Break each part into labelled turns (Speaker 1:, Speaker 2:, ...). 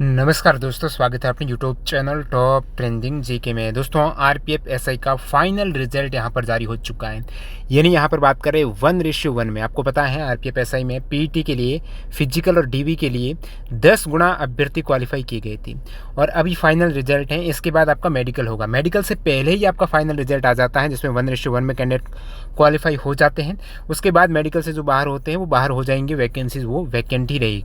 Speaker 1: नमस्कार दोस्तों, स्वागत है अपने YouTube channel top trending GK में। दोस्तों, आरपीएफ एसआई का फाइनल रिजल्ट यहां पर जारी हो चुका है। यानी यहां पर बात करें 1:1 में। आपको पता है आरपीएफ एसआई में पीईटी के लिए, फिजिकल और डीवी के लिए 10 गुना अभ्यर्थी क्वालिफाई की गई थी और अभी फाइनल रिजल्ट है। इसके बाद आपका मेडिकल होगा। मेडिकल से पहले ही आपका फाइनल रिजल्ट आ जाता है, जिसमें 1:1 में कैंडिडेट क्वालिफाई हो जाते हैं। उसके बाद मेडिकल से जो बाहर होते हैं वो बाहर हो जाएंगे, वैकेंसीज वो वैकेंट ही रहेगी।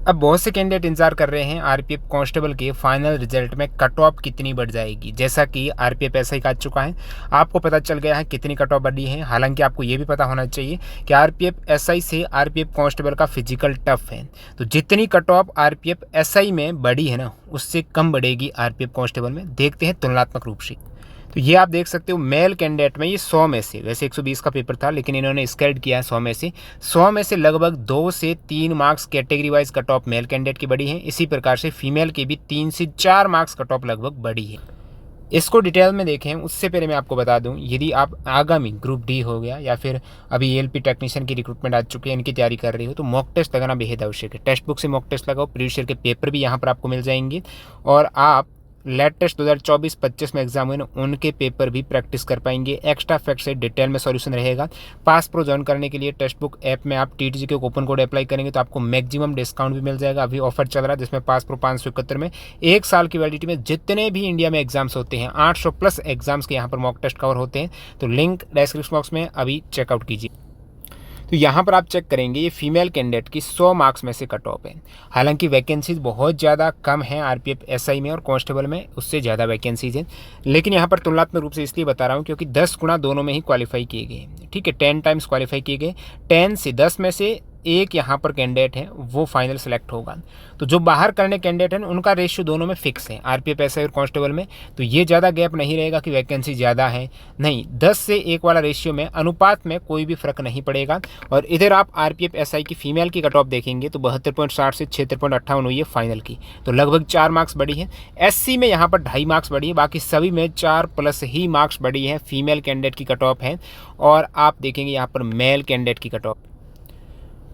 Speaker 1: अब बहुत से कैंडिडेट इंतजार कर रहे हैं आरपीएफ कांस्टेबल के फाइनल रिजल्ट में कट ऑफ कितनी बढ़ जाएगी। जैसा कि आरपीएफ एसआई का आ चुका है, आपको पता चल गया है कितनी कट ऑफ बढ़ी है। हालांकि आपको ये भी पता होना चाहिए कि आरपीएफ एसआई से आरपीएफ कांस्टेबल का फिजिकल टफ है, तो जितनी कट ऑफ आरपीएफ एसआई में बढ़ी है ना, उससे कम बढ़ेगी आरपीएफ कांस्टेबल में। देखते हैं तुलनात्मक रूप से। तो ये आप देख सकते हो मेल कैंडिडेट में, ये 100 में से, वैसे 120 का पेपर था लेकिन इन्होंने स्केल्ड किया है 100 में से लगभग 2 से 3 marks category wise cut of male candidate की बढ़ी है। इसी प्रकार से फीमेल की भी 3 से 4 मार्क्स कट ऑफ लगभग बढ़ी है। इसको डिटेल में देखें उससे पहले मैं आपको बता दूं, यदि आप आगामी ग्रुप डी हो गया या फिर अभी एएलपी टेक्नीशियन की रिक्रूटमेंट आ चुकी है, इनकी तैयारी कर रही हो, तो मॉक टेस्ट लगाना बेहद आवश्यक है। टेक्स्ट बुक से मॉक टेस्ट लगाओ, प्रीवियस ईयर के पेपर भी यहाँ पर आपको मिल जाएंगे और आप लेटेस्ट 2024-25 में एग्जाम हुए ना, उनके पेपर भी प्रैक्टिस कर पाएंगे। एक्स्ट्रा फैक्ट से डिटेल में सॉल्यूशन रहेगा। पास प्रो ज्वाइन करने के लिए टेक्स्ट बुक ऐप में आप टीटीजी के कूपन कोड अप्लाई करेंगे तो आपको मैक्सिमम डिस्काउंट भी मिल जाएगा। अभी ऑफर चल रहा है जिसमें पास प्रो 571 में 1 साल की वैलिडिटी में जितने भी इंडिया में एग्जाम्स होते हैं, 800 प्लस एग्जाम्स के यहाँ पर मॉक टेस्ट कवर होते हैं। तो लिंक डिस्क्रिप्शन बॉक्स में अभी चेकआउट कीजिए। तो यहाँ पर आप चेक करेंगे, ये फीमेल कैंडिडेट की 100 मार्क्स में से कट ऑफ है। हालांकि वैकेंसीज बहुत ज़्यादा कम है आरपीएफ एसआई में और कांस्टेबल में उससे ज़्यादा वैकेंसीज हैं, लेकिन यहाँ पर तुलनात्मक रूप से इसलिए बता रहा हूँ क्योंकि 10 गुना दोनों में ही क्वालिफाई किए गए। ठीक है, 10 टाइम्स क्वालिफाई किए गए। 10 से 10 में से एक यहाँ पर कैंडिडेट है वो फाइनल सेलेक्ट होगा। तो जो बाहर करने कैंडिडेट हैं उनका रेशियो दोनों में फिक्स है, आरपीएफ एसआई और कांस्टेबल में। तो ये ज़्यादा गैप नहीं रहेगा कि वैकेंसी ज़्यादा है, नहीं। 10 से 1 वाला रेशियो में, अनुपात में कोई भी फर्क नहीं पड़ेगा। और इधर आप आरपीएफ एसआई की फीमेल की कट ऑफ देखेंगे तो 72.60 से 76.58 हुई है फाइनल की, तो लगभग 4 मार्क्स बढ़ी है। एससी में यहाँ पर 2.5 मार्क्स बढ़ी है, बाकी सभी में 4 प्लस ही मार्क्स बढ़ी है। फीमेल कैंडिडेट की कट ऑफ है। और आप देखेंगे यहाँ पर मेल कैंडिडेट की कट ऑफ,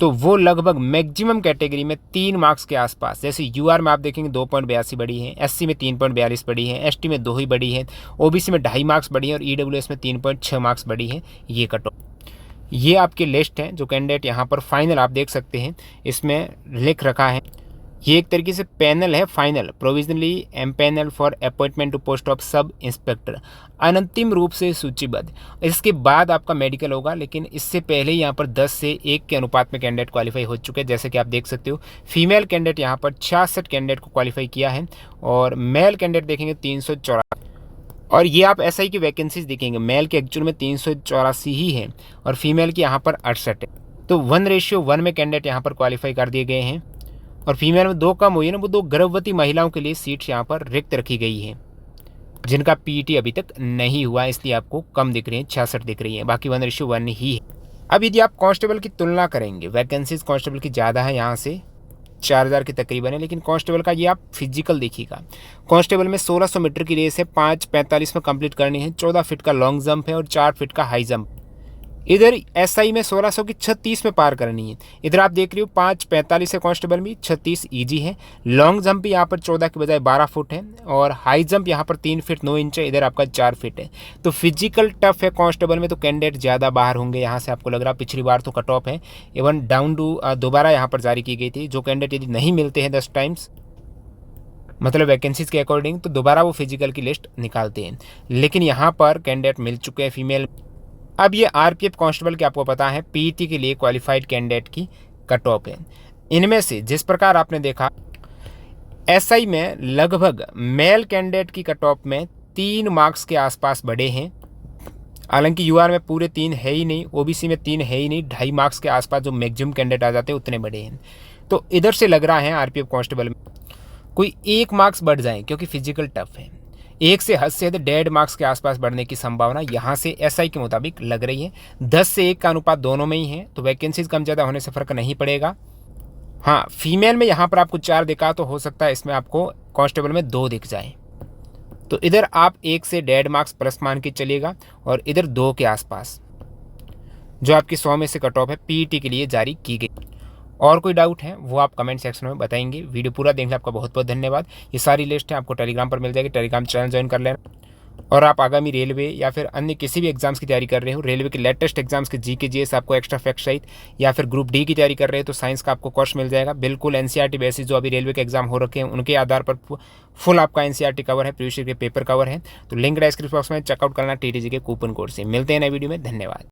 Speaker 1: तो वो लगभग मैक्सिमम कैटेगरी में 3 मार्क्स के आसपास। जैसे यूआर में आप देखेंगे 2.82 बढ़ी है, एससी में 3.42 बढ़ी है, एसटी में 2 ही बढ़ी है, ओबीसी में 2.5 मार्क्स बढ़ी है और ईडब्ल्यूएस में 3.6 मार्क्स बढ़ी है ये कट ऑफ। ये आपकी लिस्ट है जो कैंडिडेट यहाँ पर फाइनल आप देख सकते हैं, इसमें लिख रखा है। ये एक तरीके से पैनल है final, provisionally empanel for appointment to post of sub inspector, अंतिम रूप से सूचीबद्ध। इसके बाद आपका मेडिकल होगा, लेकिन इससे पहले यहाँ पर 10 से 1 के अनुपात में कैंडिडेट क्वालिफाई हो चुके हैं। जैसे कि आप देख सकते हो, फीमेल कैंडिडेट यहाँ पर 66 कैंडिडेट को क्वालिफाई किया है और मेल कैंडिडेट देखेंगे 384। और ये आप एसआई की वैकेंसीज देखेंगे, मेल के एक्चुअल में 384 ही है और फीमेल की यहाँ पर 68 है। तो 1:1 में कैंडिडेट यहाँ पर क्वालिफाई कर दिए गए हैं। और फीमेल में 2 कम हुई है ना, वो 2 गर्भवती महिलाओं के लिए सीट्स यहाँ पर रिक्त रखी गई है, जिनका पीईटी अभी तक नहीं हुआ, इसलिए आपको कम दिख रही है, 66 दिख रही है, बाकी 1:1 ही है। अब यदि आप कांस्टेबल की तुलना करेंगे, वैकेंसीज कांस्टेबल की ज़्यादा है, यहाँ से 4000 के तकरीबन है, लेकिन कांस्टेबल का ये आप फिजिकल देखिएगा। कांस्टेबल में 1600 मीटर की रेस है, 5:45 में कंप्लीट करनी है, 14 फीट का लॉन्ग जंप है और 4 फीट का हाई जंप। इधर एसआई में 1600 की 36 में पार करनी है। इधर आप देख रहे हो 5:45 है कांस्टेबल में, 36 ईजी है। लॉन्ग जंप भी यहाँ पर 14 के बजाय 12 फुट है और हाई जंप यहाँ पर 3 फीट 9 इंच है, इधर आपका 4 फीट है। तो फिजिकल टफ है कांस्टेबल में, तो कैंडिडेट ज़्यादा बाहर होंगे यहाँ से आपको लग रहा है। पिछली बार तो कट ऑफ है इवन डाउन टू दोबारा यहाँ पर जारी की गई थी। जो कैंडिडेट यदि नहीं मिलते हैं 10 टाइम्स, मतलब वैकेंसीज के अकॉर्डिंग, तो दोबारा वो फिजिकल की लिस्ट निकालते हैं, लेकिन यहाँ पर कैंडिडेट मिल चुके हैं फीमेल। अब ये आरपीएफ कांस्टेबल के आपको पता है पीईटी के लिए क्वालिफाइड कैंडिडेट की कट ऑफ है। इनमें से जिस प्रकार आपने देखा, एसआई में लगभग मेल कैंडिडेट की कट ऑफ में 3 मार्क्स के आसपास बढ़े हैं। हालांकि यूआर में पूरे 3 है ही नहीं, ओबीसी में 3 है ही नहीं, 2.5 मार्क्स के आसपास जो मैक्सिमम कैंडिडेट आ जाते हैं उतने बढ़े हैं। तो इधर से लग रहा है आरपीएफ कांस्टेबल में कोई 1 मार्क्स बढ़ जाए, क्योंकि फिजिकल टफ है। 1 से हद से 1.5 मार्क्स के आसपास बढ़ने की संभावना यहाँ से एसआई के मुताबिक लग रही है। 10 से 1 का अनुपात दोनों में ही है, तो वैकेंसीज कम ज़्यादा होने से फर्क नहीं पड़ेगा। हाँ, फीमेल में यहाँ पर आपको 4 दिखा, तो हो सकता है इसमें आपको कांस्टेबल में 2 दिख जाए। तो इधर आप 1 से 1.5 मार्क्स प्लस मान के चलेगा और इधर 2 के आसपास जो आपकी 100 में से कट ऑफ है पीईटी के लिए जारी की गई। और कोई डाउट है वो आप कमेंट सेक्शन में बताएंगे। वीडियो पूरा देखने आपका बहुत बहुत धन्यवाद। ये सारी लिस्ट है आपको टेलीग्राम पर मिल जाएगी, टेलीग्राम चैनल ज्वाइन कर लेना। और आप आगामी रेलवे या फिर अन्य किसी भी एग्जाम्स की तैयारी कर रहे हो, रेलवे के लेटेस्ट एग्जाम्स के जीके जीएस आपको एक्स्ट्रा फैक्ट सहित, या फिर ग्रुप डी की तैयारी कर रहे हो तो साइंस का आपको कोर्स मिल जाएगा बिल्कुल एनसीईआरटी बेसिस। जो अभी रेलवे के एग्जाम हो रखे हैं उनके आधार पर फुल आपका एनसीईआरटी कवर है, प्रीवियस ईयर के पेपर कवर है। तो लिंक डिस्क्रिप्शन बॉक्स में चेकआउट करना टीटीजी के कूपन कोड से। मिलते हैं नए वीडियो में, धन्यवाद।